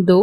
2।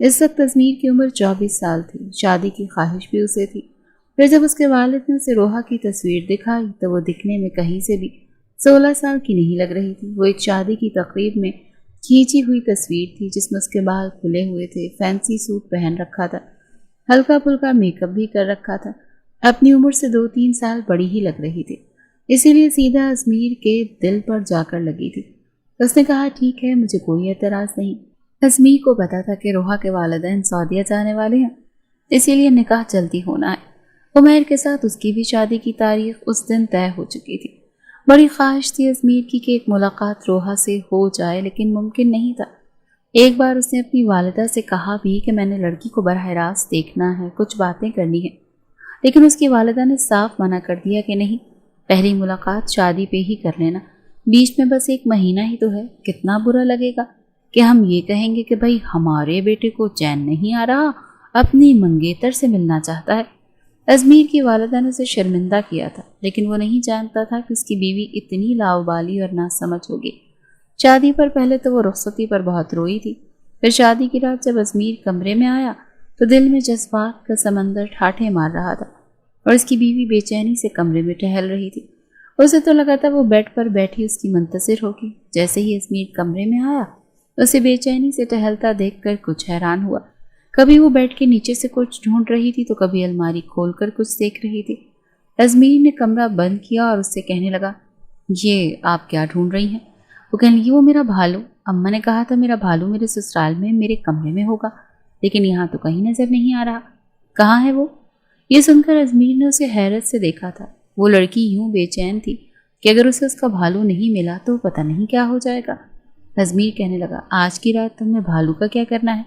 اس وقت ازمیر کی عمر 24 سال تھی، شادی کی خواہش بھی اسے تھی۔ پھر جب اس کے والد نے اسے روحا کی تصویر دکھائی تو وہ دکھنے میں کہیں سے بھی 16 سال کی نہیں لگ رہی تھی۔ وہ ایک شادی کی تقریب میں کھینچی ہوئی تصویر تھی جس میں اس کے بال کھلے ہوئے تھے، فینسی سوٹ پہن رکھا تھا، ہلکا پھلکا میک اپ بھی کر رکھا تھا، اپنی عمر سے 2-3 سال بڑی ہی لگ رہی تھی، اسی لیے سیدھا ازمیر کے دل پر جا کر لگی تھی۔ اس نے کہا ٹھیک ہے، مجھے کوئی اعتراض نہیں۔ ازمیر کو پتا تھا کہ روحا کے والدین سعودیہ جانے والے ہیں، اسی لیے نکاح جلدی ہونا ہے۔ عمیر کے ساتھ اس کی بھی شادی کی تاریخ اس دن طے ہو چکی تھی۔ بڑی خواہش تھی ازمیر کی کہ ایک ملاقات روحا سے ہو جائے، لیکن ممکن نہیں تھا۔ ایک بار اس نے اپنی والدہ سے کہا بھی کہ میں نے لڑکی کو براہ راست دیکھنا ہے، کچھ باتیں کرنی ہے، لیکن اس کی والدہ نے صاف منع کر دیا کہ نہیں، پہلی ملاقات شادی پہ ہی کر لینا، بیچ میں بس 1 مہینہ ہی تو ہے، کتنا برا لگے گا کہ ہم یہ کہیں گے کہ بھائی ہمارے بیٹے کو چین نہیں آ رہا، اپنی منگیتر سے ملنا چاہتا ہے۔ ازمیر کی والدہ نے اسے شرمندہ کیا تھا، لیکن وہ نہیں جانتا تھا کہ اس کی بیوی اتنی لاؤبالی اور ناسمجھ ہوگی۔ شادی پر پہلے تو وہ رخصتی پر بہت روئی تھی، پھر شادی کی رات جب ازمیر کمرے میں آیا تو دل میں جذبات کا سمندر ٹھاٹھے مار رہا تھا، اور اس کی بیوی بے چینی سے کمرے میں ٹہل رہی تھی۔ اسے تو لگا تھا وہ بیڈ پر بیٹھی اس کی منتظر ہوگی۔ جیسے ہی ازمیر کمرے میں آیا، اسے بے چینی سے ٹہلتا دیکھ کر کچھ حیران ہوا۔ کبھی وہ بیڈ کے نیچے سے کچھ ڈھونڈ رہی تھی تو کبھی الماری کھول کر کچھ دیکھ رہی تھی۔ ازمیر نے کمرہ بند کیا اور اس سے کہنے لگا، یہ آپ کیا ڈھونڈ رہی ہیں؟ وہ کہنے لگی، وہ میرا بھالو، اماں نے کہا تھا میرا بھالو میرے سسرال میں میرے کمرے میں ہوگا، لیکن یہاں تو کہیں نظر نہیں آ رہا، کہاں ہے وہ؟ یہ سن کر ازمیر نے اسے حیرت سے دیکھا تھا۔ وہ لڑکی یوں بے چین تھی کہ اگر اسے اس کا بھالو نہیں ملا تو پتہ نہیں کیا ہو جائے گا۔ ازمیر کہنے لگا، آج کی رات تم نے بھالو کا کیا کرنا ہے؟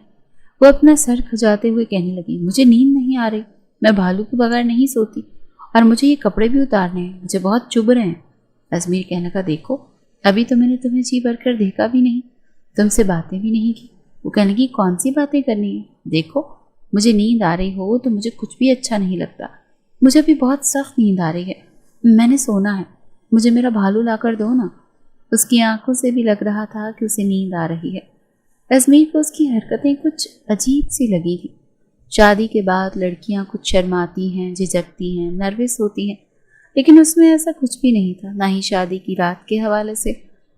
وہ اپنا سر کھجاتے ہوئے کہنے لگی، مجھے نیند نہیں آ رہی، میں بھالو کے بغیر نہیں سوتی، اور مجھے یہ کپڑے بھی اتارنے ہیں، مجھے بہت چبھ رہے ہیں۔ ازمیر کہنے لگا، دیکھو ابھی تو میں نے تمہیں جی بھر کر دیکھا بھی نہیں، تم سے باتیں بھی نہیں کی۔ وہ کہنے لگی، کون سی باتیں کرنی ہیں؟ دیکھو مجھے نیند آ رہی ہو تو مجھے کچھ بھی اچھا نہیں لگتا، مجھے ابھی بہت سخت نیند آ رہی ہے، میں نے سونا ہے، مجھے میرا بھالو لا کر دو نا۔ اس کی آنکھوں سے بھی لگ رہا تھا کہ اسے نیند آ رہی ہے۔ ازمیر کو اس کی حرکتیں کچھ عجیب سی لگی تھی۔ شادی کے بعد لڑکیاں کچھ شرماتی ہیں، جھجکتی ہیں، نروس ہوتی ہیں، لیکن اس میں ایسا کچھ بھی نہیں تھا، نہ ہی شادی کی رات کے حوالے سے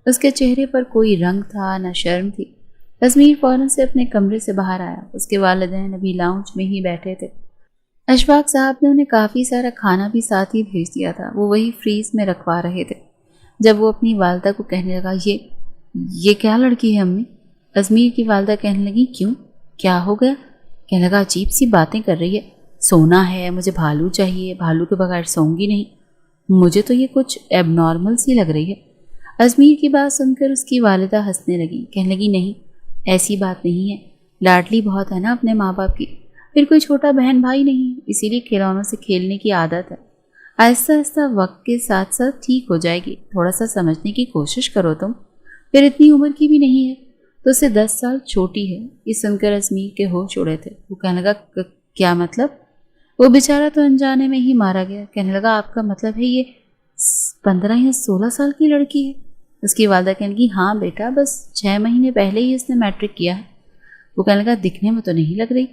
اس کے چہرے پر کوئی رنگ تھا، نہ شرم تھی۔ ازمیر فوراً سے اپنے کمرے سے باہر آیا، اس کے والدین ابھی لاؤنج میں ہی بیٹھے تھے۔ اشفاق صاحب نے انہیں کافی سارا کھانا بھی ساتھ ہی بھیج دیا تھا، وہ وہی فریز میں رکھوا رہے تھے۔ جب وہ اپنی والدہ کو کہنے لگا، یہ کیا لڑکی ہے امی؟ ازمیر کی والدہ کہنے لگی، کیوں، کیا ہو گیا؟ کہنے لگا، عجیب سی باتیں کر رہی ہے، سونا ہے، مجھے بھالو چاہیے، بھالو کے بغیر سوؤں گی نہیں، مجھے تو یہ کچھ ایب نارمل سی لگ رہی ہے۔ ازمیر کی بات سن کر اس کی والدہ ہنسنے لگی، کہنے لگی، نہیں ایسی بات نہیں ہے، لاڈلی بہت ہے نا اپنے ماں باپ کی، پھر کوئی چھوٹا بہن بھائی نہیں، اسی لیے کھلونوں سے کھیلنے کی عادت ہے، آہستہ آہستہ وقت کے ساتھ ساتھ ٹھیک ہو جائے گی، تھوڑا سا سمجھنے کی کوشش کرو تم، پھر اتنی عمر کی بھی نہیں ہے، تو اسے 10 سال چھوٹی ہے۔ یہ سن کر ازمیر کے ہوش اڑے تھے۔ وہ کہنے لگا، کیا مطلب؟ وہ بیچارہ تو انجانے میں ہی مارا گیا، کہنے لگا، آپ کا مطلب ہے یہ 15 یا 16 سال کی لڑکی ہے؟ اس کی والدہ کہنے لگی، ہاں بیٹا، بس 6 مہینے پہلے ہی اس نے میٹرک کیا ہے۔ وہ کہنے لگا، دکھنے میں تو نہیں لگ رہی۔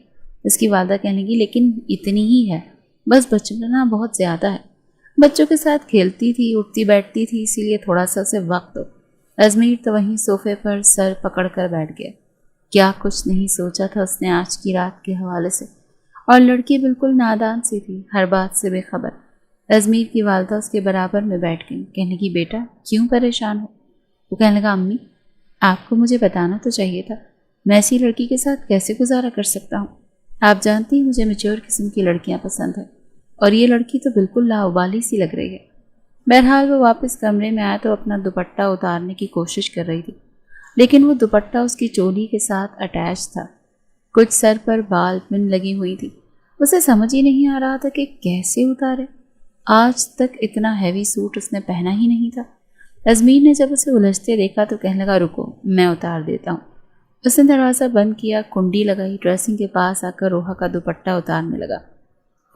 اس کی والدہ کہنے لگی، لیکن اتنی ہی ہے، بس بچپنا بہت زیادہ ہے، بچوں کے ساتھ کھیلتی تھی، اٹھتی بیٹھتی تھی، اسی لیے تھوڑا سا اسے وقت دو۔ ازمیر تو وہیں صوفے پر سر پکڑ کر بیٹھ گیا۔ کیا کچھ نہیں سوچا تھا اس نے آج کی رات کے حوالے سے، اور لڑکی بالکل نادان سی تھی، ہر بات سے بے خبر۔ ازمیر کی والدہ اس کے برابر میں بیٹھ گئی، کہنے کی، بیٹا کیوں پریشان ہو؟ وہ کہنے لگا، امی آپ کو مجھے بتانا تو چاہیے تھا، میں ایسی لڑکی کے ساتھ کیسے گزارا کر سکتا ہوں؟ آپ جانتی ہیں مجھے میچور قسم کی لڑکیاں پسند ہیں، اور یہ لڑکی تو بالکل لاؤبالی سی لگ رہی ہے۔ بہرحال وہ واپس کمرے میں آیا تو اپنا دوپٹہ اتارنے کی کوشش کر رہی تھی، لیکن وہ دوپٹہ اس کی چولی کے ساتھ اٹیچ تھا، کچھ سر پر بال پن لگی ہوئی تھی، اسے سمجھ ہی نہیں آ رہا تھا کہ کیسے اتارے۔ آج تک اتنا ہیوی سوٹ اس نے پہنا ہی نہیں تھا۔ ازمیر نے جب اسے الجھتے دیکھا تو کہنے لگا، رکو میں اتار دیتا ہوں۔ اس نے دروازہ بند کیا، کنڈی لگائی، ڈریسنگ کے پاس آ کر روحا کا دوپٹہ اتارنے لگا۔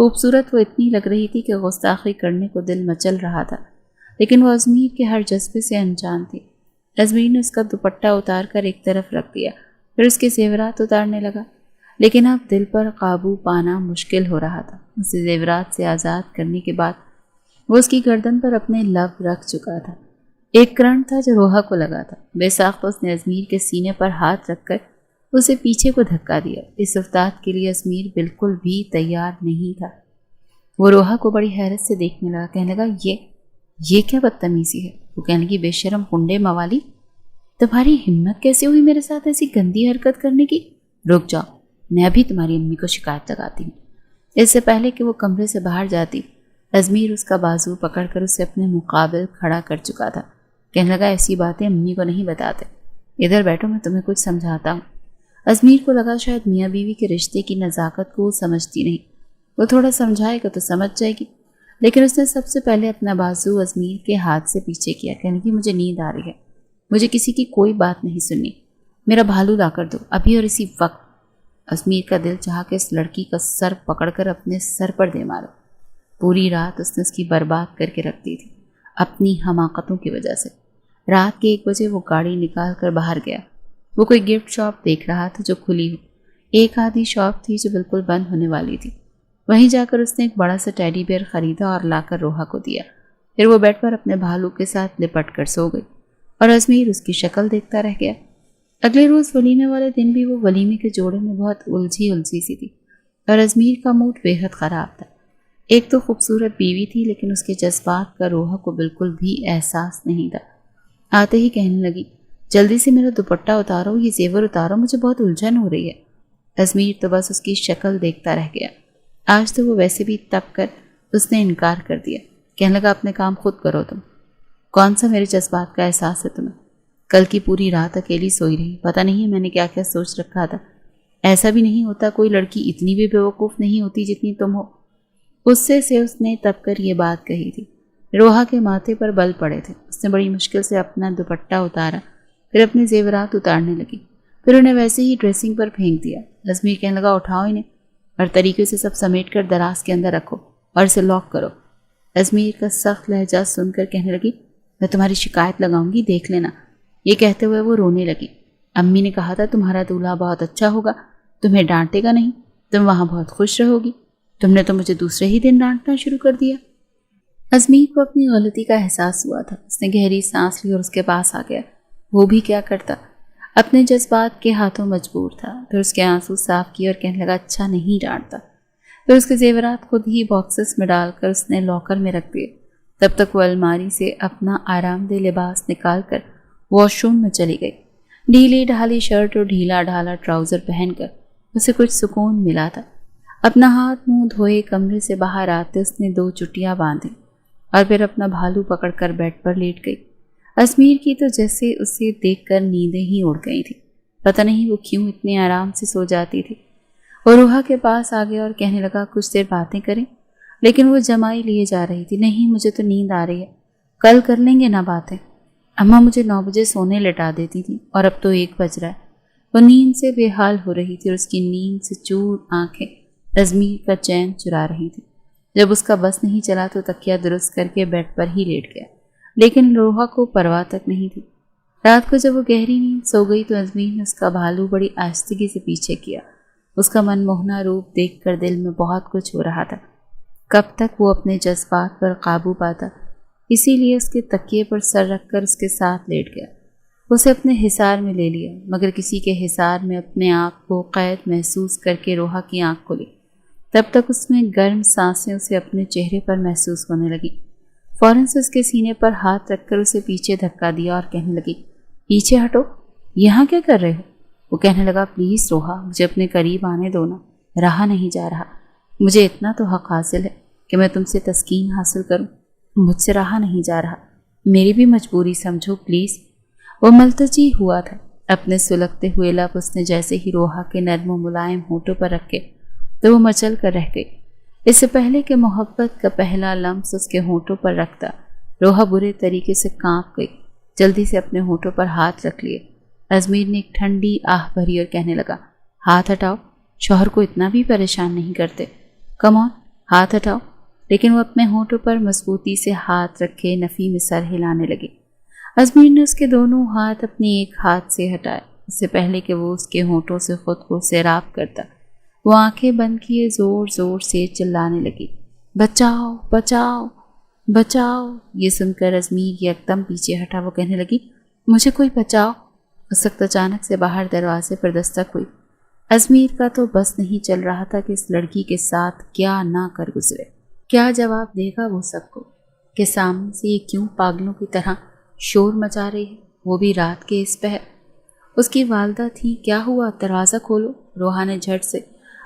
خوبصورت وہ اتنی لگ رہی تھی کہ گستاخی کرنے کو دل مچل رہا تھا، لیکن وہ ازمیر کے ہر جذبے سے انجان تھی۔ ازمیر نے اس کا دوپٹہ اتار کر ایک طرف رکھ دیا، پھر اس کے زیورات اتارنے لگا۔ لیکن اب دل پر قابو پانا مشکل ہو رہا تھا۔ اسے زیورات سے آزاد کرنے کے بعد وہ اس کی گردن پر اپنے لب رکھ چکا تھا۔ ایک کرنٹ تھا جو روحا کو لگا تھا۔ بے ساختہ اس نے ازمیر کے سینے پر ہاتھ رکھ کر اسے پیچھے کو دھکا دیا۔ اس افتاد کے لیے ازمیر بالکل بھی تیار نہیں تھا۔ وہ روحا کو بڑی حیرت سے دیکھنے لگا، کہنے لگا یہ کیا بدتمیزی ہے؟ وہ کہنے لگی، بے شرم کنڈے موالی، تمہاری ہمت کیسے ہوئی میرے ساتھ ایسی گندی حرکت کرنے کی؟ رک جاؤ، میں ابھی تمہاری امی کو شکایت لگاتی ہوں۔ اس سے پہلے کہ وہ کمرے سے باہر جاتی، ازمیر اس کا بازو پکڑ کر اسے اپنے مقابل کھڑا کر چکا تھا۔ کہنے لگا، ایسی باتیں امی کو نہیں بتاتے، ادھر بیٹھو، میں تمہیں کچھ سمجھاتا ہوں۔ ازمیر کو لگا شاید میاں بیوی کے رشتے کی نزاکت کو وہ سمجھتی نہیں، وہ تھوڑا سمجھائے گا تو سمجھ جائے گی، لیکن اس نے سب سے پہلے اپنا بازو ازمیر کے ہاتھ سے پیچھے کیا۔ کہنے کی، مجھے نیند آ رہی ہے، مجھے کسی کی کوئی بات نہیں سننی، میرا بھالو لا کر دو ابھی اور اسی وقت۔ ازمیر کا دل چاہا کہ اس لڑکی کا سر پکڑ کر اپنے سر پر دے مارو۔ پوری رات اس نے اس کی برباد کر کے رکھ دی تھی اپنی حماقتوں کی وجہ سے۔ رات کے 1 بجے وہ گاڑی نکال کر باہر گیا۔ وہ کوئی گفٹ شاپ دیکھ رہا تھا جو کھلی ہو۔ ایک آدھی شاپ تھی جو بالکل بند ہونے والی تھی۔ وہیں جا کر اس نے ایک بڑا سا ٹیڈی بیئر خریدا اور لا کر روحا کو دیا۔ پھر وہ بیڈ پر اپنے بھالو کے ساتھ لپٹ کر سو گئی اور ازمیر اس کی شکل دیکھتا رہ گیا۔ اگلے روز ولیمے والے دن بھی وہ ولیمے کے جوڑے میں بہت الجھی سی تھی اور ازمیر کا موڈ بے حد خراب تھا۔ ایک تو خوبصورت بیوی تھی، لیکن اس کے جذبات کا روحا کو بالکل بھی احساس نہیں تھا۔ آتے ہی کہنے لگی، جلدی سے میرا دوپٹہ اتارو، یہ زیور اتارو، مجھے بہت الجھن ہو رہی ہے۔ ازمیر تو بس اس کی شکل دیکھتا رہ گیا۔ آج تو وہ ویسے بھی تپ کر اس نے انکار کر دیا۔ کہنے لگا، اپنے کام خود کرو، تم کون سا میرے جذبات کا احساس ہے تمہیں؟ کل کی پوری رات اکیلی سوئی رہی، پتہ نہیں میں نے کیا کیا سوچ رکھا تھا۔ ایسا بھی نہیں ہوتا، کوئی لڑکی اتنی بھی بیوقوف نہیں ہوتی جتنی تم ہو۔ غصے سے اس نے تب کر یہ بات کہی تھی۔ روحا کے ماتھے پر بل پڑے تھے۔ اس نے بڑی مشکل سے اپنا دوپٹہ اتارا، پھر اپنے زیورات اتارنے لگی، پھر انہیں ویسے ہی ڈریسنگ پر پھینک دیا۔ ازمیر کہنے لگا، اٹھاؤ انہیں اور طریقے سے سب سمیٹ کر دراز کے اندر رکھو اور اسے لاک کرو۔ ازمیر کا سخت لہجہ سن کر کہنے لگی، میں تمہاری شکایت لگاؤں گی، دیکھ لینا۔ یہ کہتے ہوئے وہ رونے لگی۔ امی نے کہا تھا تمہارا دولہا بہت اچھا ہوگا، تمہیں ڈانٹے گا نہیں، تم وہاں بہت خوش رہو گی، تم نے تو مجھے دوسرے ہی دن ڈانٹنا شروع کر دیا۔ ازمیر کو اپنی غلطی کا احساس ہوا تھا۔ اس نے گہری سانس لی اور اس کے پاس آ گیا۔ وہ بھی کیا کرتا، اپنے جذبات کے ہاتھوں مجبور تھا۔ پھر اس کے آنسو صاف کیے اور کہنے لگا، اچھا نہیں ڈانٹتا۔ پھر اس کے زیورات خود ہی باکسز میں ڈال کر اس نے لاکر میں رکھ دیے۔ تب تک وہ الماری سے اپنا آرام دہ لباس نکال کر واش روم میں چلی گئی۔ ڈھیلی ڈھالی شرٹ اور ڈھیلا ڈھالا ٹراؤزر پہن کر اسے کچھ سکون ملا تھا۔ اپنا ہاتھ منہ دھوئے کمرے سے باہر آتے اس نے 2 چٹیاں باندھی اور پھر اپنا بھالو پکڑ کر بیڈ پر لیٹ گئی۔ ازمیر کی تو جیسے اسے دیکھ کر نیندیں ہی اڑ گئی تھی۔ پتہ نہیں وہ کیوں اتنے آرام سے سو جاتی تھی۔ وہ روحا کے پاس آ گیا اور کہنے لگا، کچھ دیر باتیں کریں، لیکن وہ جمائی لیے جا رہی تھی۔ نہیں، مجھے تو نیند آ رہی ہے، کل کر لیں گے نا باتیں۔ اماں مجھے 9 بجے سونے لٹا دیتی تھی اور اب تو 1 بج رہا ہے۔ وہ نیند سے بے حال ہو رہی تھی اور اس کی نیند سے چور آنکھیں ازمیر کا چین چرا رہی تھی۔ جب اس کا بس نہیں چلا تو تکیہ درست کر کے بیڈ پر ہی لیٹ گیا، لیکن روحا کو پرواہ تک نہیں تھی۔ رات کو جب وہ گہری نیند سو گئی تو ازمیر نے اس کا بھالو بڑی آہستگی سے پیچھے کیا۔ اس کا من موہنا روپ دیکھ کر دل میں بہت کچھ ہو رہا تھا۔ کب تک وہ اپنے جذبات پر قابو پاتا، اسی لیے اس کے تکیے پر سر رکھ کر اس کے ساتھ لیٹ گیا۔ اسے اپنے حصار میں لے لیا، مگر کسی کے حصار میں اپنے آپ کو قید محسوس کر کے روحا کی آنکھ کھلی۔ تب تک اس میں گرم سانسیں اسے اپنے چہرے پر محسوس ہونے لگی۔ فوراً سے اس کے سینے پر ہاتھ رکھ کر اسے پیچھے دھکا دیا اور کہنے لگی، پیچھے ہٹو، یہاں کیا کر رہے ہو؟ وہ کہنے لگا، پلیز روحا، مجھے اپنے قریب آنے دو نا، رہا نہیں جا رہا، مجھے اتنا تو حق حاصل ہے کہ میں تم سے تسکین حاصل کروں، مجھ سے رہا نہیں جا رہا، میری بھی مجبوری سمجھو پلیز۔ وہ ملتجی ہوا تھا۔ اپنے سلگتے ہوئے لب اس نے جیسے ہی روحا کے نرم و ملائم ہونٹوں پر رکھے تو وہ مچل کر رہ گئی۔ اس سے پہلے کہ محبت کا پہلا لمس اس کے ہونٹوں پر رکھتا، روحا برے طریقے سے کانپ گئی۔ جلدی سے اپنے ہونٹوں پر ہاتھ رکھ لیے۔ ازمیر نے ایک ٹھنڈی آہ بھری اور کہنے لگا، ہاتھ ہٹاؤ، شوہر کو اتنا بھی پریشان نہیں کرتے، کم آن، ہاتھ ہٹاؤ۔ لیکن وہ اپنے ہونٹوں پر مضبوطی سے ہاتھ رکھے نفی میں سر ہلانے لگی۔ ازمیر نے اس کے دونوں ہاتھ اپنے ایک ہاتھ سے ہٹائے، اس سے پہلے کہ وہ اس کے ہونٹوں سے خود کو سیراب کرتا۔ وہ آنکھیں بند کیے زور زور سے چلانے لگی، بچاؤ بچاؤ بچاؤ۔ یہ سن کر ازمیر یکدم پیچھے ہٹا۔ وہ کہنے لگی، مجھے کوئی بچاؤ۔ اس وقت اچانک سے باہر دروازے پر دستک ہوئی۔ ازمیر کا تو بس نہیں چل رہا تھا کہ اس لڑکی کے ساتھ کیا نہ کر گزرے۔ کیا جواب دے گا وہ سب کو کہ سامنے سے یہ کیوں پاگلوں کی طرح شور مچا رہی ہے، وہ بھی رات کے اس پہر۔ اس کی والدہ تھی، کیا ہوا، دروازہ کھولو۔ روحا نے جھٹ سے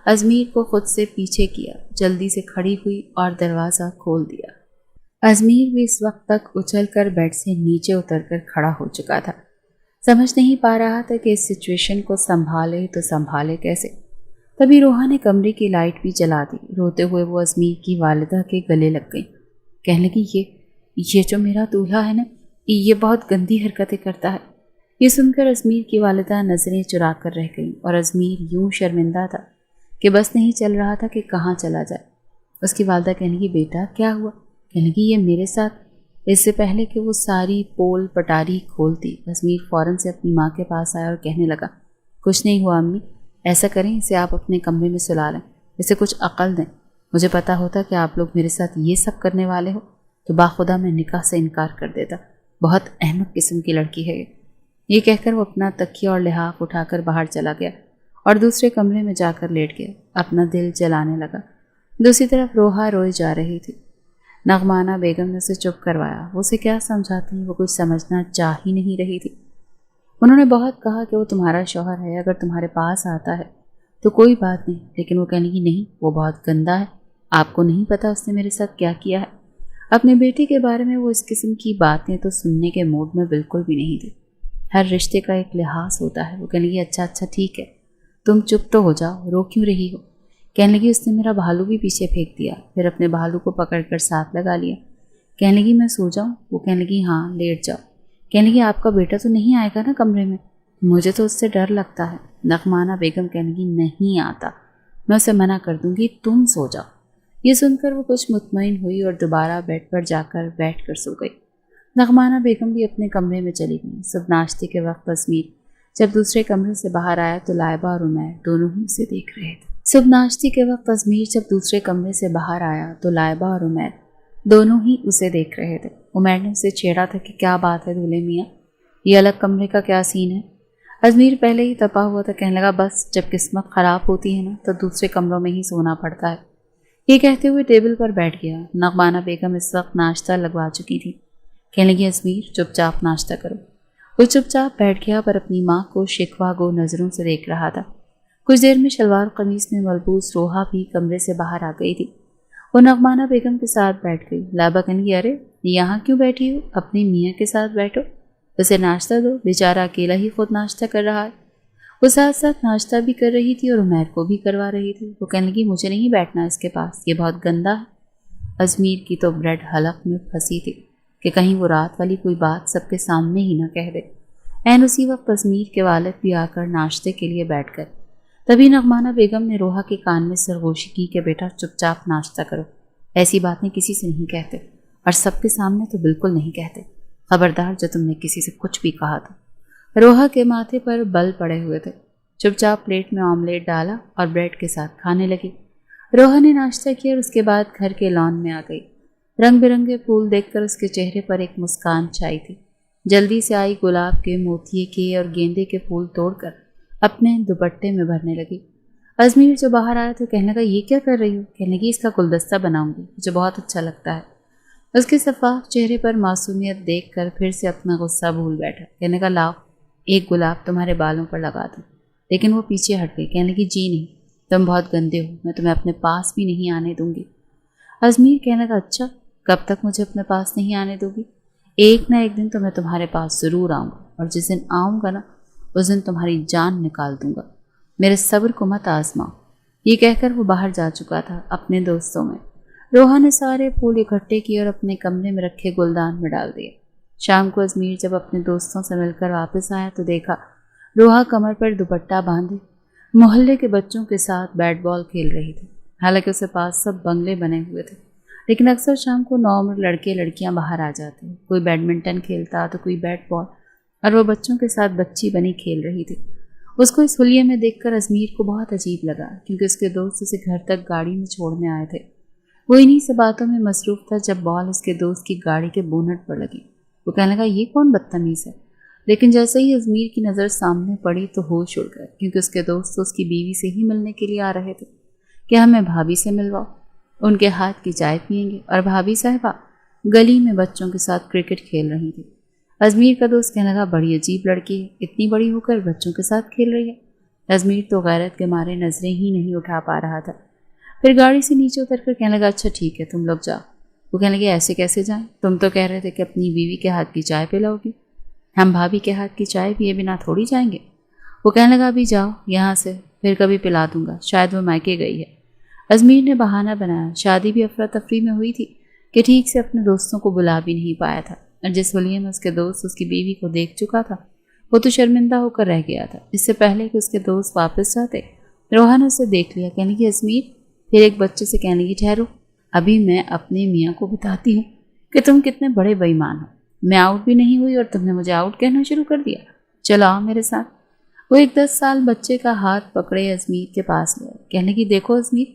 ازمیر کو خود سے پیچھے کیا، جلدی سے کھڑی ہوئی اور دروازہ کھول دیا۔ ازمیر بھی اس وقت تک اچھل کر بیڈ سے نیچے اتر کر کھڑا ہو چکا تھا۔ سمجھ نہیں پا رہا تھا کہ اس سچویشن کو سنبھالے تو سنبھالے کیسے۔ تبھی روحا نے کمرے کی لائٹ بھی جلا دی۔ روتے ہوئے وہ ازمیر کی والدہ کے گلے لگ گئی، کہنے لگی، یہ جو میرا دولہا ہے نا، یہ بہت گندی حرکتیں کرتا ہے۔ یہ سن کر ازمیر کی والدہ نظریں چرا کر رہ گئیں اور ازمیر یوں شرمندہ تھا کہ بس نہیں چل رہا تھا کہ کہاں چلا جائے۔ اس کی والدہ کہنے لگی، بیٹا کیا ہوا؟ کہنے لگی، یہ میرے ساتھ۔ اس سے پہلے کہ وہ ساری پول پٹاری کھولتی، ازمیر فوراً سے اپنی ماں کے پاس آیا اور کہنے لگا، کچھ نہیں ہوا امی، ایسا کریں اسے آپ اپنے کمرے میں سلا لیں، اسے کچھ عقل دیں۔ مجھے پتا ہوتا کہ آپ لوگ میرے ساتھ یہ سب کرنے والے ہو تو باخدا میں نکاح سے انکار کر دیتا۔ بہت احمق قسم کی لڑکی ہے یہ کہہ کر وہ اپنا تکیہ اور لحاف اٹھا کر باہر چلا گیا اور دوسرے کمرے میں جا کر لیٹ گیا، اپنا دل جلانے لگا۔ دوسری طرف روحا روئی جا رہی تھی۔ نغمانہ بیگم نے اسے چپ کروایا۔ وہ اسے کیا سمجھاتی، وہ کچھ سمجھنا چاہ ہی نہیں رہی تھی۔ انہوں نے بہت کہا کہ وہ تمہارا شوہر ہے، اگر تمہارے پاس آتا ہے تو کوئی بات نہیں، لیکن وہ کہنے کی نہیں، وہ بہت گندا ہے، آپ کو نہیں پتا اس نے میرے ساتھ کیا کیا ہے۔ اپنے بیٹے کے بارے میں وہ اس قسم کی باتیں تو سننے کے موڈ میں بالکل بھی نہیں تھی۔ ہر رشتے کا ایک لحاظ ہوتا ہے۔ وہ کہنے لگی، اچھا ٹھیک ہے، تم چپ تو ہو جاؤ، رو کیوں رہی ہو؟ کہنے لگی، اس نے میرا بھالو بھی پیچھے پھینک دیا، پھر اپنے بھالو کو پکڑ کر ساتھ لگا لیا۔ کہنے لگی، میں سو جاؤں؟ وہ کہنے لگی، ہاں لیٹ جاؤ۔ کہنے لگی، آپ کا بیٹا تو نہیں آئے گا نا کمرے میں؟ مجھے تو اس سے ڈر لگتا ہے۔ نغمانہ بیگم کہنے لگی، نہیں آتا، میں اسے منع کر دوں گی، تم سو جاؤ۔ یہ سن کر وہ کچھ مطمئن ہوئی اور دوبارہ بیڈ پر جا کر بیٹھ کر سو گئی۔ نغمانہ بیگم بھی اپنے کمرے میں چلی گئی۔ صبح ناشتے کے وقت ازمیر جب دوسرے کمرے سے باہر آیا تو لائبہ اور عمیر دونوں ہی اسے دیکھ رہے تھے۔ صبح ناشتے کے وقت ازمیر جب دوسرے کمرے سے باہر آیا تو لائبہ اور عمیر دونوں ہی اسے دیکھ رہے تھے۔ عمیر نے اسے چھیڑا تھا کہ کیا بات ہے دولہے میاں، یہ الگ کمرے کا کیا سین ہے؟ ازمیر پہلے ہی تپا ہوا تھا، کہنے لگا، بس جب قسمت خراب ہوتی ہے نا تو دوسرے کمروں میں ہی سونا پڑتا ہے۔ یہ کہتے ہوئے ٹیبل پر بیٹھ گیا۔ نغمانہ بیگم اس وقت ناشتہ لگوا چکی تھی۔ کہنے لگی، ازمیر چپ چاپ ناشتہ کرو۔ وہ چپ چاپ بیٹھ گیا پر اپنی ماں کو شکوہ گو نظروں سے دیکھ رہا تھا۔ کچھ دیر میں شلوار قمیص میں ملبوس روحا بھی کمرے سے باہر آ گئی تھی۔ وہ نغمانہ بیگم کے ساتھ بیٹھ گئی۔ لائبہ کہنے لگی، ارے یہاں کیوں بیٹھی ہو؟ اپنی میاں کے ساتھ بیٹھو، اسے ناشتہ دو، بیچارہ اکیلا ہی خود ناشتہ کر رہا ہے۔ وہ ساتھ ساتھ ناشتہ بھی کر رہی تھی اور عمیر کو بھی کروا رہی تھی۔ وہ کہنے لگی، مجھے نہیں بیٹھنا اس کے پاس، یہ بہت گندا ہے۔ ازمیر کی تو بریڈ حلق میں پھنسی تھی کہ کہیں وہ رات والی کوئی بات سب کے سامنے ہی نہ کہہ دے۔ عین اسی وقت ازمیر کے والد بھی آ کر ناشتے کے لیے بیٹھ گئے۔ تبھی نغمانہ بیگم نے روحا کے کان میں سرگوشی کی کہ بیٹا چپ چاپ ناشتہ کرو، ایسی باتیں کسی سے نہیں کہتے، اور سب کے سامنے تو بالکل نہیں کہتے، خبردار جو تم نے کسی سے کچھ بھی کہا تو۔ روحا کے ماتھے پر بل پڑے ہوئے تھے۔ چپ چاپ پلیٹ میں آملیٹ ڈالا اور بریڈ کے ساتھ کھانے لگی۔ روحا نے ناشتہ کیا اور اس کے بعد گھر کے لان میں آ گئی۔ رنگ برنگے پھول دیکھ کر اس کے چہرے پر ایک مسکان چھائی تھی۔ جلدی سے آئی گلاب کے، موتیے کے اور گیندے کے پھول توڑ کر اپنے دوپٹے میں بھرنے لگی۔ ازمیر جو باہر آیا تو کہنے لگا، یہ کیا کر رہی ہو؟ کہنے لگی، اس کا گلدستہ بناؤں گی، مجھے بہت اچھا لگتا ہے۔ اس کے شفاف چہرے پر معصومیت دیکھ کر پھر سے اپنا غصہ بھول بیٹھا۔ کہنے لگا، لاؤ ایک گلاب تمہارے بالوں پر لگا دوں۔ لیکن وہ پیچھے ہٹ گئی، کہنے لگی، جی نہیں، تم بہت گندے ہو، میں تمہیں اپنے پاس بھی نہیں آنے دوں گی۔ ازمیر کہنے لگا، اچھا کب تک مجھے اپنے پاس نہیں آنے دوں گی؟ ایک نہ ایک دن تو میں تمہارے پاس ضرور آؤں گا، اور جس دن آؤں گا نا اس دن تمہاری جان نکال دوں گا، میرے صبر کو مت آزماؤ۔ یہ کہہ کر وہ باہر جا چکا تھا اپنے دوستوں میں۔ روحا نے سارے پھول اکٹھے کیے اور اپنے کمرے میں رکھے گلدان میں ڈال دیے۔ شام کو ازمیر جب اپنے دوستوں سے مل کر واپس آیا تو دیکھا روحا کمر پر دوپٹہ باندھے محلے کے بچوں کے ساتھ بیٹ بال کھیل رہی تھی۔ حالانکہ اسے پاس سب بنگلے بنے ہوئے تھے، لیکن اکثر شام کو نوعمر لڑکے لڑکیاں باہر آ جاتے، کوئی بیڈمنٹن کھیلتا تو کوئی بیٹ بال، اور وہ بچوں کے ساتھ بچی بنی کھیل رہی تھی۔ اس کو اس حلیے میں دیکھ کر ازمیر کو بہت عجیب لگا، کیونکہ اس کے دوست اسے گھر تک گاڑی میں چھوڑنے آئے تھے۔ وہ انہی سے باتوں میں مصروف تھا جب بال اس کے دوست کی گاڑی کے بونٹ پر لگی۔ وہ کہنے لگا یہ کون بدتمیز ہے، لیکن جیسے ہی ازمیر کی نظر سامنے پڑی تو ہوش اڑ گئے، کیونکہ اس کے دوست اس کی بیوی سے ہی ملنے کے لیے آ رہے تھے کہ ہمیں بھابھی سے ملواؤ، ان کے ہاتھ کی چائے پئیں گے۔ اور بھابھی صاحبہ گلی میں بچوں کے ساتھ کرکٹ کھیل رہی تھی۔ ازمیر کا دوست کہنے لگا بڑی عجیب لڑکی ہے، اتنی بڑی ہو کر بچوں کے ساتھ کھیل رہی ہے۔ ازمیر تو غیرت کے مارے نظریں ہی نہیں اٹھا پا رہا تھا۔ پھر گاڑی سے نیچے اتر کر کہنے لگا اچھا ٹھیک ہے تم لوگ جاؤ۔ وہ کہنے لگے ایسے کیسے جائیں، تم تو کہہ رہے تھے کہ اپنی بیوی کے ہاتھ کی چائے پلاؤ گی، ہم بھابھی کے ہاتھ کی چائے پیے بنا تھوڑی جائیں گے۔ وہ کہنے لگا ابھی جاؤ یہاں سے، پھر کبھی پلا دوں گا، شاید وہ میکے گئی ہے۔ ازمیر نے بہانہ بنایا، شادی بھی افراتفری میں ہوئی تھی کہ ٹھیک سے اپنے دوستوں کو بلا بھی نہیں پایا تھا، اور جس حلیے میں اس کے دوست اس کی بیوی کو دیکھ چکا تھا وہ تو شرمندہ ہو کر رہ گیا تھا۔ اس سے پہلے کہ اس کے دوست واپس جاتے روحا نے اسے دیکھ لیا، کہنے لگی ازمیر، پھر ایک بچے سے کہنے لگی ٹھہرو، ابھی میں اپنے میاں کو بتاتی ہوں کہ تم کتنے بڑے بے ایمان ہو، میں آؤٹ بھی نہیں ہوئی اور تم نے مجھے آؤٹ کہنا شروع کر دیا، چلو آؤ میرے ساتھ۔ وہ ایک 10 سال بچے کا ہاتھ پکڑے ازمیر کے پاس لے، کہنے لگی دیکھو ازمیر،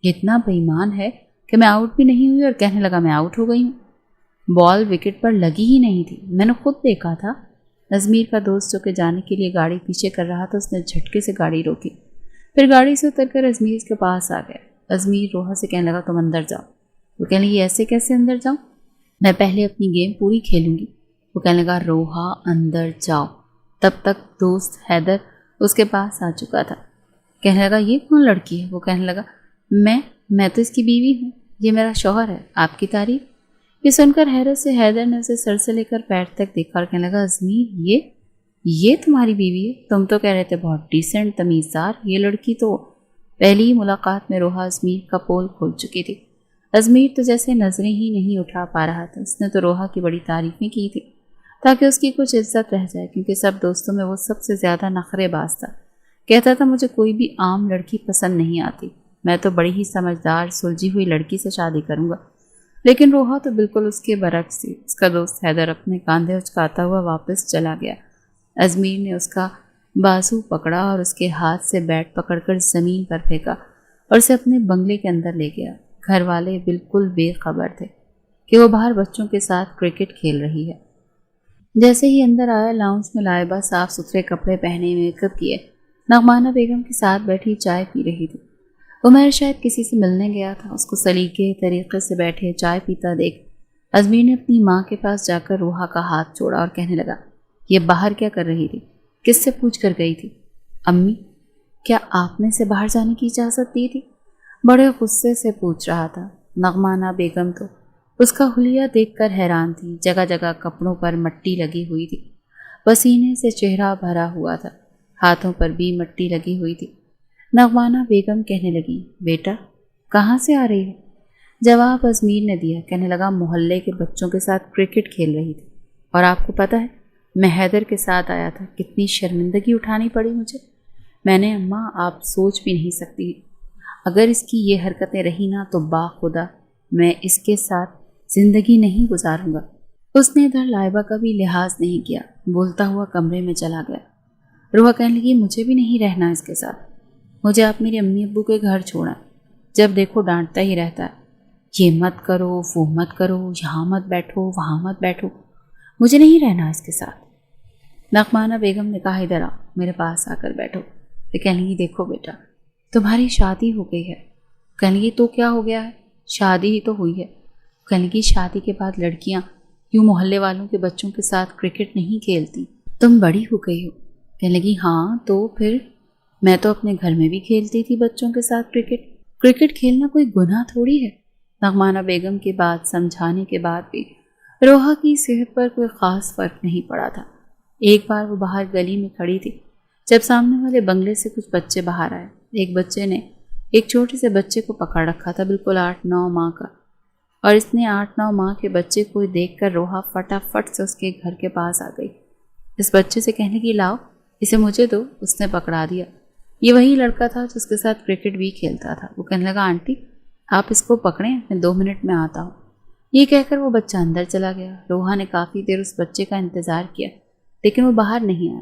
اتنا بے ایمان ہے کہ میں آؤٹ بھی نہیں ہوئی اور کہنے لگا میں آؤٹ ہو گئی ہوں، بال وکٹ پر لگی ہی نہیں تھی، میں نے خود دیکھا تھا۔ ازمیر کا دوست جو کہ جانے کے لیے گاڑی پیچھے کر رہا تھا، اس نے جھٹکے سے گاڑی روکی، پھر گاڑی سے اتر کر ازمیر کے پاس آ گیا۔ ازمیر روحا سے کہنے لگا تم اندر جاؤ۔ وہ کہنے لگی ایسے کیسے اندر جاؤں، میں پہلے اپنی گیم پوری کھیلوں گی۔ وہ کہنے لگا روحا اندر جاؤ۔ تب تک دوست حیدر اس کے پاس آ چکا تھا، کہنے لگا یہ کون لڑکی ہے؟ وہ کہنے لگا میں تو اس کی بیوی ہوں، یہ میرا شوہر ہے، آپ کی تعریف۔ یہ سن کر حیرت سے حیدر نے اسے سر سے لے کر پیر تک دیکھا اور کہنے لگا ازمیر یہ تمہاری بیوی ہے؟ تم تو کہہ رہے تھے بہت ڈیسنٹ تمیزدار، یہ لڑکی تو… پہلی ہی ملاقات میں روحا ازمیر کا پول کھول چکی تھی۔ ازمیر تو جیسے نظریں ہی نہیں اٹھا پا رہا تھا، اس نے تو روحا کی بڑی تعریفیں کی تھی تاکہ اس کی کچھ عزت رہ جائے، کیونکہ سب دوستوں میں وہ سب سے زیادہ نخرے باز تھا۔ کہتا تھا مجھے کوئی بھی عام لڑکی پسند نہیں آتی، میں تو بڑی ہی سمجھدار سلجھی ہوئی لڑکی سے شادی کروں گا۔ لیکن روحا تو بالکل اس کے برعکس تھی۔ اس کا دوست حیدر اپنے کاندھے اچکاتا ہوا واپس چلا گیا۔ ازمیر نے اس کا بازو پکڑا اور اس کے ہاتھ سے بیٹ پکڑ کر زمین پر پھینکا اور اسے اپنے بنگلے کے اندر لے گیا۔ گھر والے بالکل بے خبر تھے کہ وہ باہر بچوں کے ساتھ کرکٹ کھیل رہی ہے۔ جیسے ہی اندر آیا، لاؤنج میں لائبہ صاف ستھرے کپڑے پہنے، میک اپ کیے، نغمانہ بیگم کے ساتھ بیٹھی چائے پی رہی تھی۔ عمیر شاید کسی سے ملنے گیا تھا، اس کو سلیقے طریقے سے بیٹھے چائے پیتا دیکھ ازمیر نے اپنی ماں کے پاس جا کر روحا کا ہاتھ چھوڑا اور کہنے لگا یہ باہر کیا کر رہی تھی، کس سے پوچھ کر گئی تھی؟ امی، کیا آپ نے اسے باہر جانے کی اجازت دی تھی؟ بڑے غصے سے پوچھ رہا تھا۔ نغمانہ بیگم تو اس کا حلیہ دیکھ کر حیران تھی، جگہ جگہ کپڑوں پر مٹی لگی ہوئی تھی، پسینے سے چہرہ بھرا ہوا تھا، ہاتھوں پر بھی مٹی لگی ہوئی تھی۔ نغمانہ بیگم کہنے لگی بیٹا کہاں سے آ رہی ہے؟ جواب ازمیر نے دیا، کہنے لگا محلے کے بچوں کے ساتھ کرکٹ کھیل رہی تھی، اور آپ کو پتہ ہے میں حیدر کے ساتھ آیا تھا، کتنی شرمندگی اٹھانی پڑی مجھے۔ میں نے اماں آپ سوچ بھی نہیں سکتی، اگر اس کی یہ حرکتیں رہی نا تو باخدا میں اس کے ساتھ زندگی نہیں گزاروں گا۔ اس نے ادھر لائبہ کا بھی لحاظ نہیں کیا، بولتا ہوا کمرے میں چلا گیا۔ روحا کہنے لگی مجھے بھی نہیں رہنا اس کے ساتھ، مجھے آپ میرے امی ابو کے گھر چھوڑا، جب دیکھو ڈانٹتا ہی رہتا ہے، یہ مت کرو وہ مت کرو، یہاں مت بیٹھو وہاں مت بیٹھو، مجھے نہیں رہنا اس کے ساتھ۔ نغمانہ بیگم نے کہا ادھر آؤ، میرے پاس آ کر بیٹھو۔ کہنے لگی دیکھو بیٹا تمہاری شادی ہو گئی ہے۔ کہنے لگی تو کیا ہو گیا ہے، شادی ہی تو ہوئی ہے۔ کہنے لگی شادی کے بعد لڑکیاں یوں محلے والوں کے بچوں کے ساتھ کرکٹ نہیں کھیلتی، تم بڑی ہو گئی ہو۔ کہنے لگی ہاں تو پھر میں تو اپنے گھر میں بھی کھیلتی تھی بچوں کے ساتھ کرکٹ کھیلنا کوئی گناہ تھوڑی ہے۔ نغمانہ بیگم کی بات سمجھانے کے بعد بھی روحا کی صحت پر کوئی خاص فرق نہیں پڑا تھا۔ ایک بار وہ باہر گلی میں کھڑی تھی جب سامنے والے بنگلے سے کچھ بچے باہر آئے۔ ایک بچے نے ایک چھوٹے سے بچے کو پکڑ رکھا تھا، بالکل 8-9 ماہ کا، اور اس نے 8-9 ماہ کے بچے کو دیکھ کر روحا فٹافٹ سے اس کے گھر کے پاس آ گئی۔ اس بچے سے کہنے کی لاؤ اسے مجھے دو۔ اس نے پکڑا دیا۔ یہ وہی لڑکا تھا جس کے ساتھ کرکٹ بھی کھیلتا تھا۔ وہ کہنے لگا آنٹی آپ اس کو پکڑیں، میں 2 منٹ میں آتا ہوں۔ یہ کہہ کر وہ بچہ اندر چلا گیا۔ روحا نے کافی دیر اس بچے کا انتظار کیا لیکن وہ باہر نہیں آیا۔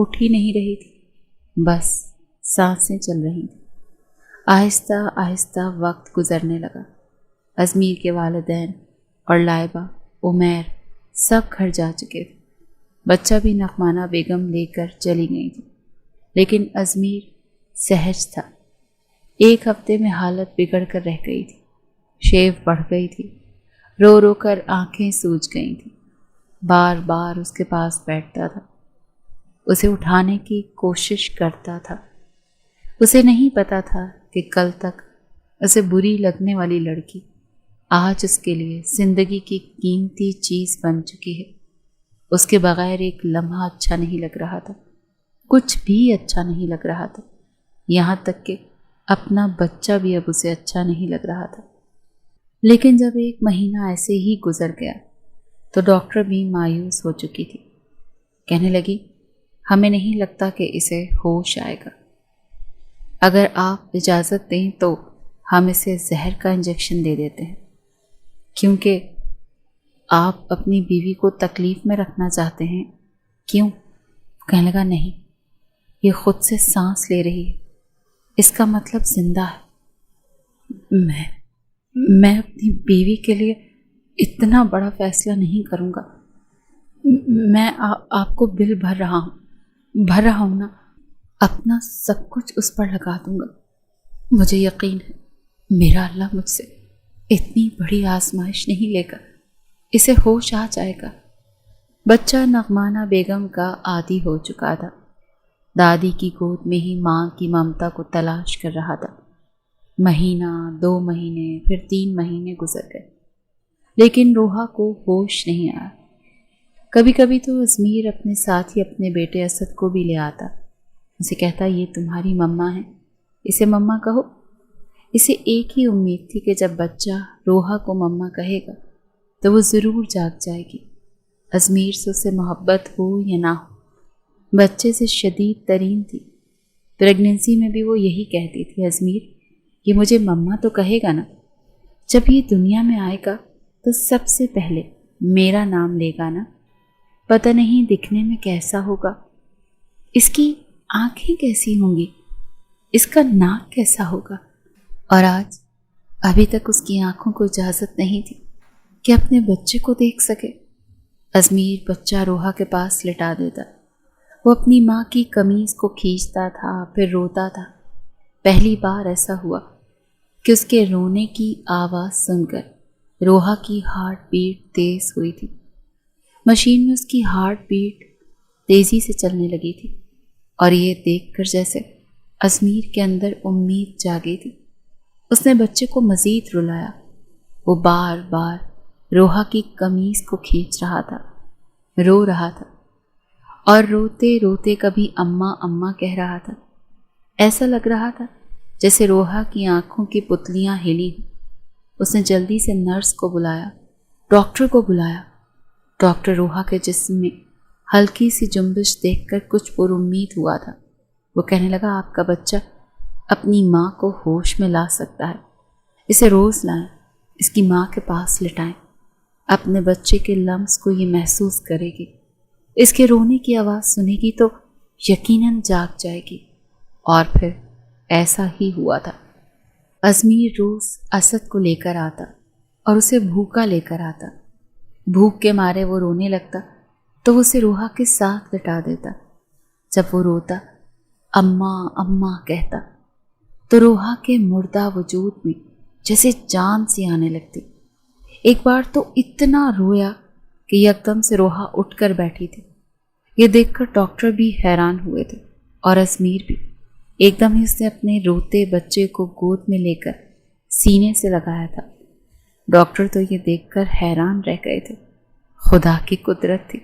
اٹھ ہی نہیں رہی تھی، بس سانسیں چل رہی تھیں۔ آہستہ آہستہ وقت گزرنے لگا۔ ازمیر کے والدین اور لائبہ، عمیر سب گھر جا چکے تھے۔ بچہ بھی نعمانہ بیگم لے کر چلی گئی تھی، لیکن ازمیر سہج تھا۔ ایک ہفتے میں حالت بگڑ کر رہ گئی تھی، شیو بڑھ گئی تھی، رو رو کر آنکھیں سوج گئی تھیں۔ بار بار اس کے پاس بیٹھتا تھا، اسے اٹھانے کی کوشش کرتا تھا۔ اسے نہیں پتا تھا کہ کل تک اسے بری لگنے والی لڑکی آج اس کے لیے زندگی کی قیمتی چیز بن چکی ہے۔ اس کے بغیر ایک لمحہ اچھا نہیں لگ رہا تھا، کچھ بھی اچھا نہیں لگ رہا تھا، یہاں تک کہ اپنا بچہ بھی اب اسے اچھا نہیں لگ رہا تھا۔ لیکن جب ایک مہینہ ایسے ہی گزر گیا تو ڈاکٹر بھی مایوس ہو چکی تھی۔ کہنے لگی، ہمیں نہیں لگتا کہ اسے ہوش آئے گا۔ اگر آپ اجازت دیں تو ہم اسے زہر کا انجیکشن دے دیتے ہیں، کیونکہ آپ اپنی بیوی کو تکلیف میں رکھنا چاہتے ہیں۔ کیوں؟ کہنے لگا، نہیں، یہ خود سے سانس لے رہی ہے، اس کا مطلب زندہ ہے۔ میں اپنی بیوی کے لیے اتنا بڑا فیصلہ نہیں کروں گا۔ میں آپ کو بل بھر رہا ہوں نا، اپنا سب کچھ اس پر لگا دوں گا۔ مجھے یقین ہے میرا اللہ مجھ سے اتنی بڑی آزمائش نہیں لے گا، اسے ہوش آ جائے گا۔ بچہ نعمانہ بیگم کا عادی ہو چکا تھا، دادی کی گود میں ہی ماں کی ممتا کو تلاش کر رہا تھا۔ مہینہ، 2 مہینے، پھر 3 مہینے گزر گئے، لیکن روحا کو ہوش نہیں آیا۔ کبھی کبھی تو ازمیر اپنے ساتھ ہی اپنے بیٹے اسد کو بھی لے آتا، اسے کہتا، یہ تمہاری مما ہے، اسے مما کہو۔ اسے ایک ہی امید تھی کہ جب بچہ روحا کو مما کہے گا تو وہ ضرور جاگ جائے گی، ازمیر سے اسے محبت ہو یا نہ ہو۔ بچے سے شدید ترین تھی، پریگننسی میں بھی وہ یہی کہتی تھی، ازمیر یہ مجھے مما تو کہے گا نا، جب یہ دنیا میں آئے گا تو سب سے پہلے میرا نام لے گا نا، پتہ نہیں دکھنے میں کیسا ہوگا، اس کی آنکھیں کیسی ہوں گی، اس کا ناک کیسا ہوگا۔ اور آج ابھی تک اس کی آنکھوں کو اجازت نہیں تھی کہ اپنے بچے کو دیکھ سکے۔ ازمیر بچہ روحا کے پاس لٹا دیتا، وہ اپنی ماں کی قمیض کو کھینچتا تھا، پھر روتا تھا۔ پہلی بار ایسا ہوا کہ اس کے رونے کی آواز سن کر روحا کی ہارٹ بیٹ تیز ہوئی تھی۔ مشین میں اس کی ہارٹ بیٹ تیزی سے چلنے لگی تھی، اور یہ دیکھ کر جیسے ازمیر کے اندر امید جاگی تھی۔ اس نے بچے کو مزید رلایا، وہ بار بار روحا کی قمیض کو کھینچ رہا تھا، رو رہا تھا، اور روتے روتے کبھی اماں اماں کہہ رہا تھا۔ ایسا لگ رہا تھا جیسے روحا کی آنکھوں کی پتلیاں ہلی ہوں۔ اس نے جلدی سے نرس کو بلایا، ڈاکٹر کو بلایا۔ ڈاکٹر روحا کے جسم میں ہلکی سی جنبش دیکھ کر کچھ پر امید ہوا تھا۔ وہ کہنے لگا، آپ کا بچہ اپنی ماں کو ہوش میں لا سکتا ہے، اسے روز لائیں، اس کی ماں کے پاس لٹائیں، اپنے بچے کے لمس کو یہ محسوس کرے گی، اس کے رونے کی آواز سنے گی تو یقیناً جاگ جائے گی۔ اور پھر ایسا ہی ہوا تھا۔ ازمیر روز اسد کو لے کر آتا اور اسے بھوکا لے کر آتا۔ بھوک کے مارے وہ رونے لگتا تو وہ اسے روحا کے ساتھ لٹا دیتا۔ جب وہ روتا، اماں اماں کہتا، تو روحا کے مردہ وجود میں جیسے جان سی آنے لگتی۔ ایک بار تو اتنا رویا کہ یکدم سے روحا اٹھ کر بیٹھی تھی۔ یہ دیکھ کر ڈاکٹر بھی حیران ہوئے تھے، اور ازمیر بھی۔ ایک دم ہی اس نے اپنے روتے بچے کو گود میں لے کر سینے سے لگایا تھا۔ ڈاکٹر تو یہ دیکھ کر حیران رہ گئے تھے۔ خدا کی قدرت تھی،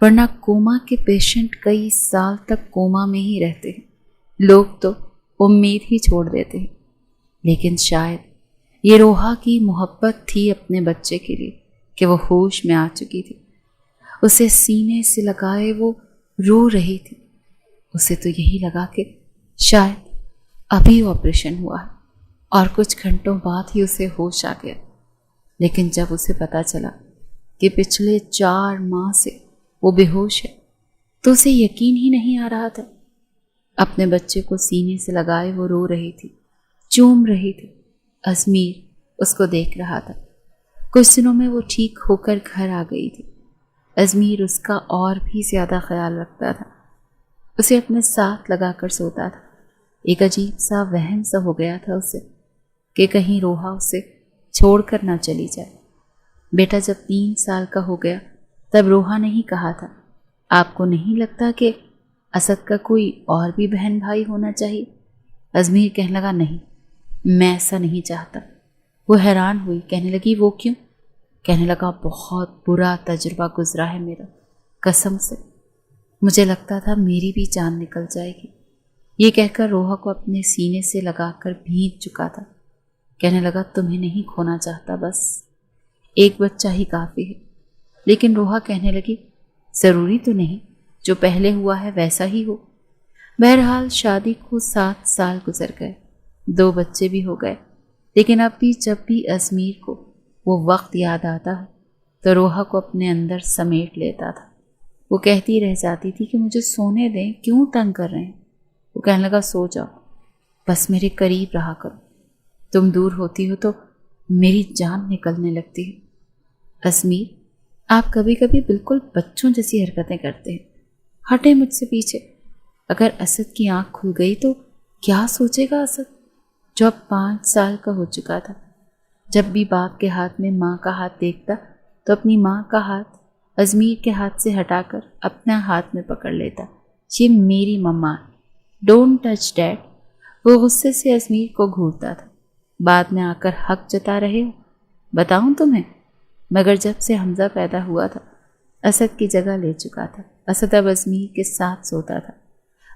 ورنہ کوما کے پیشنٹ کئی سال تک کوما میں ہی رہتے ہیں، لوگ تو امید ہی چھوڑ دیتے ہیں۔ لیکن شاید یہ روحا کی محبت تھی اپنے بچے کے لیے کہ وہ ہوش میں آ چکی تھی۔ اسے سینے سے لگائے وہ رو رہی تھی۔ اسے تو یہی لگا کہ شاید ابھی آپریشن ہوا ہے اور کچھ گھنٹوں بعد ہی اسے ہوش آ گیا۔ لیکن جب اسے پتا چلا کہ پچھلے 4 ماہ سے وہ بے ہوش ہے تو اسے یقین ہی نہیں آ رہا تھا۔ اپنے بچے کو سینے سے لگائے وہ رو رہی تھی، چوم رہی تھی۔ ازمیر اس کو دیکھ رہا تھا۔ کچھ دنوں میں وہ ٹھیک ہو کر گھر آ گئی تھی۔ ازمیر اس کا اور بھی زیادہ خیال رکھتا تھا، اسے اپنے ساتھ لگا کر سوتا تھا۔ ایک عجیب سا وہم سا ہو گیا تھا اسے کہ کہیں روحا اسے چھوڑ کر نہ چلی جائے۔ بیٹا جب 3 سال کا ہو گیا تب روحا نے ہی کہا تھا، آپ کو نہیں لگتا کہ اسد کا کوئی اور بھی بہن بھائی ہونا چاہیے؟ ازمیر کہنے لگا، نہیں، میں ایسا نہیں چاہتا۔ وہ حیران ہوئی، کہنے لگی، وہ کیوں؟ کہنے لگا، بہت برا تجربہ گزرا ہے میرا، قسم سے مجھے لگتا تھا میری بھی جان نکل جائے گی۔ یہ کہہ کر روحا کو اپنے سینے سے لگا کر بھینچ چکا تھا۔ کہنے لگا، تمہیں نہیں کھونا چاہتا، بس ایک بچہ ہی کافی ہے۔ لیکن روحا کہنے لگی، ضروری تو نہیں جو پہلے ہوا ہے ویسا ہی ہو۔ بہرحال شادی کو 7 سال گزر گئے، 2 بچے بھی ہو گئے، لیکن اب بھی جب بھی ازمیر کو وہ وقت یاد آتا ہے تو روحا کو اپنے اندر سمیٹ لیتا تھا۔ وہ کہتی رہ جاتی تھی کہ مجھے سونے دیں، کیوں تنگ کر رہے ہیں؟ وہ کہنے لگا، سو جاؤ، بس میرے قریب رہا کرو، تم دور ہوتی ہو تو میری جان نکلنے لگتی ہے۔ ازمیر، آپ کبھی کبھی بالکل بچوں جیسی حرکتیں کرتے ہیں، ہٹیں مجھ سے پیچھے۔ اگر اسد کی آنکھ کھل گئی تو کیا سوچے گا اسد، جو اب 5 سال کا ہو چکا تھا؟ جب بھی باپ کے ہاتھ میں ماں کا ہاتھ دیکھتا تو اپنی ماں کا ہاتھ ازمیر کے ہاتھ سے ہٹا کر اپنا ہاتھ میں پکڑ لیتا۔ یہ میری مما، ڈونٹ ٹچ ڈیڈ۔ وہ غصے سے ازمیر کو گھورتا تھا۔ بعد میں آ کر حق جتا رہے ہو، بتاؤں تمہیں، مگر جب سے حمزہ پیدا ہوا تھا اسد کی جگہ لے چکا تھا۔ اسد اب ازمیر کے ساتھ سوتا تھا،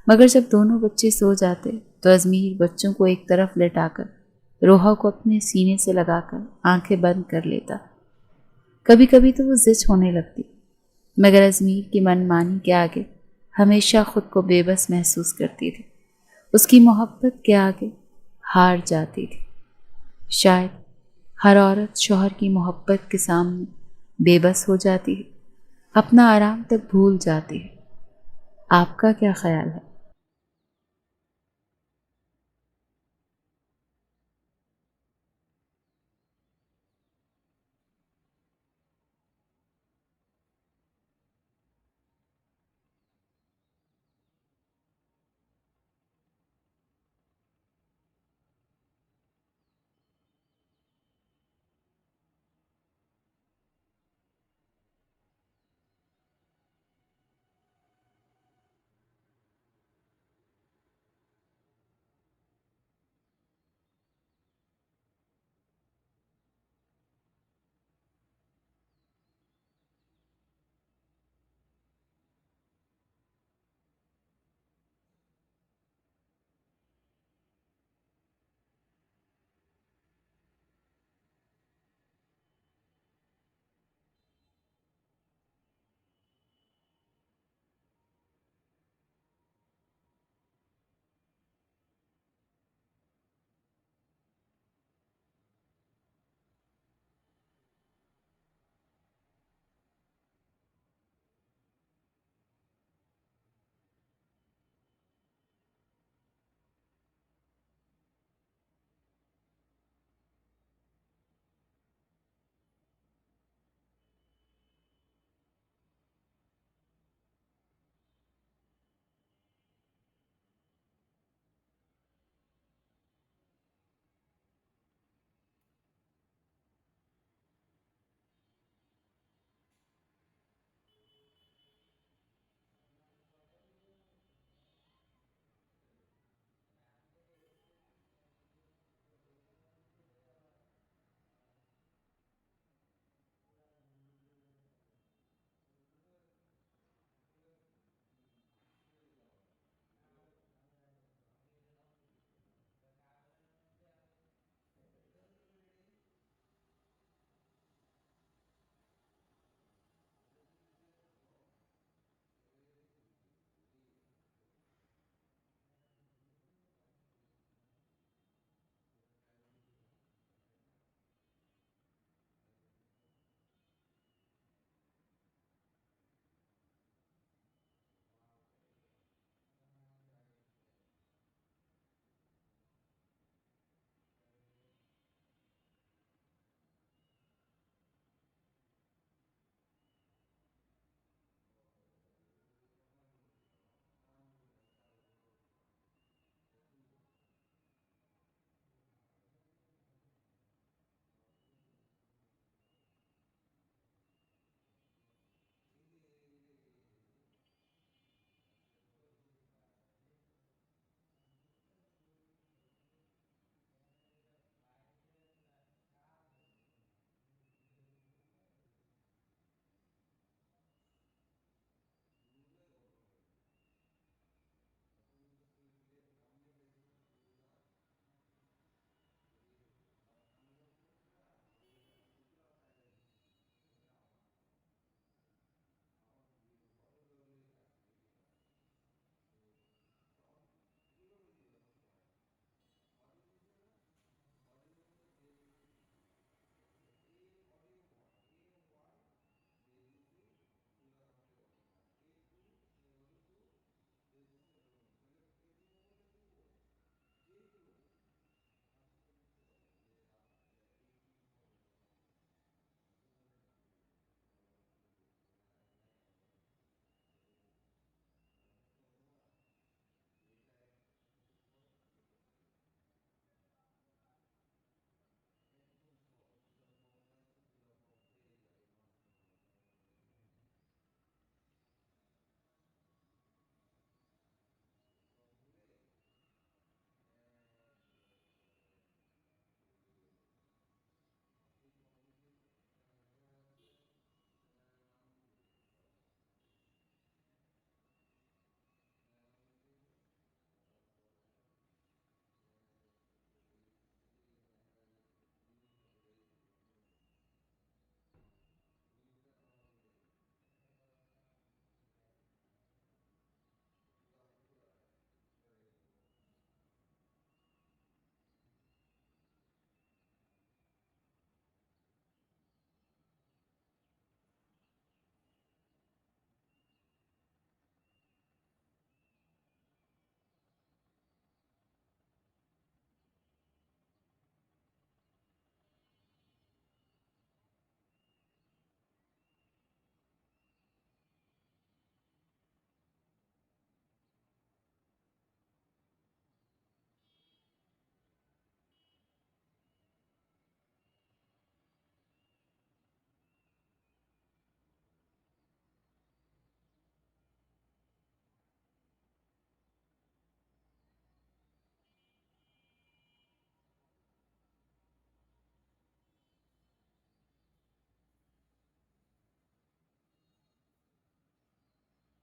مگر جب دونوں بچے سو جاتے تو ازمیر بچوں کو ایک طرف لٹا کر روحا کو اپنے سینے سے لگا کر آنکھیں بند کر لیتا۔ کبھی کبھی تو وہ زچ ہونے لگتی، مگر ازمیر کی من مانی کے آگے ہمیشہ خود کو بے بس محسوس کرتی تھی، اس کی محبت کے آگے ہار جاتی تھی۔ شاید ہر عورت شوہر کی محبت کے سامنے بے بس ہو جاتی ہے، اپنا آرام تک بھول جاتی ہے۔ آپ کا کیا خیال ہے؟